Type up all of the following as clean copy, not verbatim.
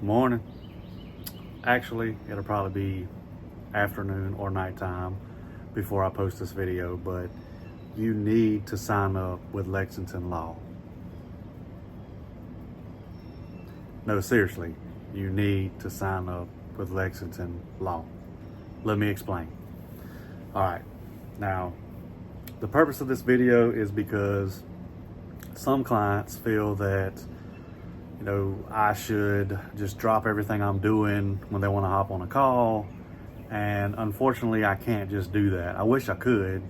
Morning. Actually, it'll probably be afternoon or nighttime before I post this video, but you need to sign up with Lexington Law. No, seriously, you need to sign up with Lexington Law. Let me explain. All right, now, the purpose of this video is because some clients feel that I should just drop everything I'm doing when they want to hop on a call. And unfortunately, I can't just do that. I wish I could.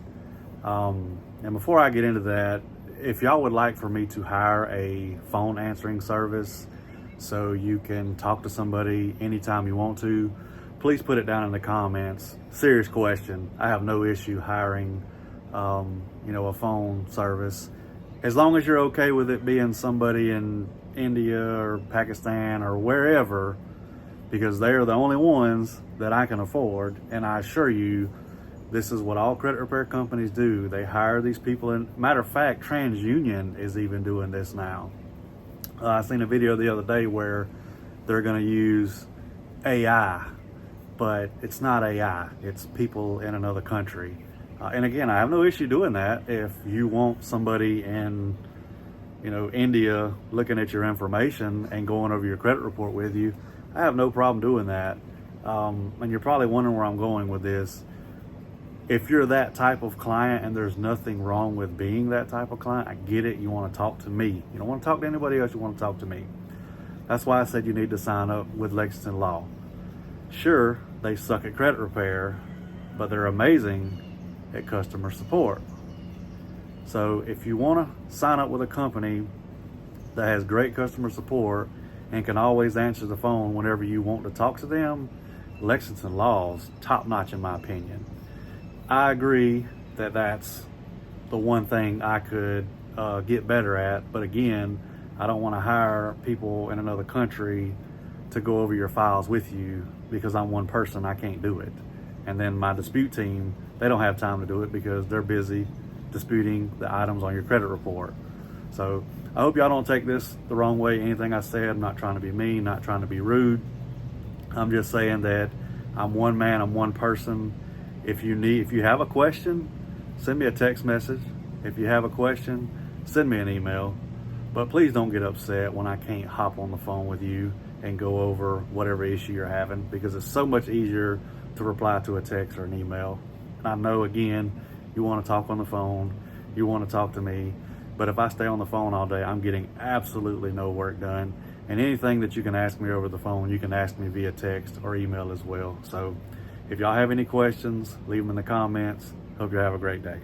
And before I get into that, if y'all would like for me to hire a phone answering service so you can talk to somebody anytime you want to, please put it down in the comments. Serious question. I have no issue hiring, a phone service, as long as you're okay with it being somebody in India or Pakistan or wherever, because they're the only ones that I can afford. And I assure you, this is what all credit repair companies do. They hire these people. And matter of fact, TransUnion is even doing this now. I seen a video the other day where they're going to use AI, but it's not AI. It's people in another country. And again, I have no issue doing that. If you want somebody in India looking at your information and going over your credit report with you, I have no problem doing that. And you're probably wondering where I'm going with this. If you're that type of client, and there's nothing wrong with being that type of client, I get it. You want to talk to me. You don't want to talk to anybody else. You want to talk to me. That's why I said you need to sign up with Lexington Law. Sure, they suck at credit repair, but they're amazing at customer support. So if you want to sign up with a company that has great customer support and can always answer the phone whenever you want to talk to them, Lexington Law's top notch in my opinion. I agree that that's the one thing I could get better at, but again, I don't want to hire people in another country to go over your files with you because I'm one person. I can't do it. And then my dispute team, they don't have time to do it because they're busy disputing the items on your credit report. So I hope y'all don't take this the wrong way. Anything I said, I'm not trying to be mean, not trying to be rude. I'm just saying that I'm one man, I'm one person. If you have a question, send me a text message. If you have a question, send me an email. But please don't get upset when I can't hop on the phone with you and go over whatever issue you're having, because it's so much easier to reply to a text or an email. And I know, again, you want to talk on the phone, you want to talk to me, but if I stay on the phone all day, I'm getting absolutely no work done. And anything that you can ask me over the phone, you can ask me via text or email as well. So if y'all have any questions, leave them in the comments. Hope you have a great day.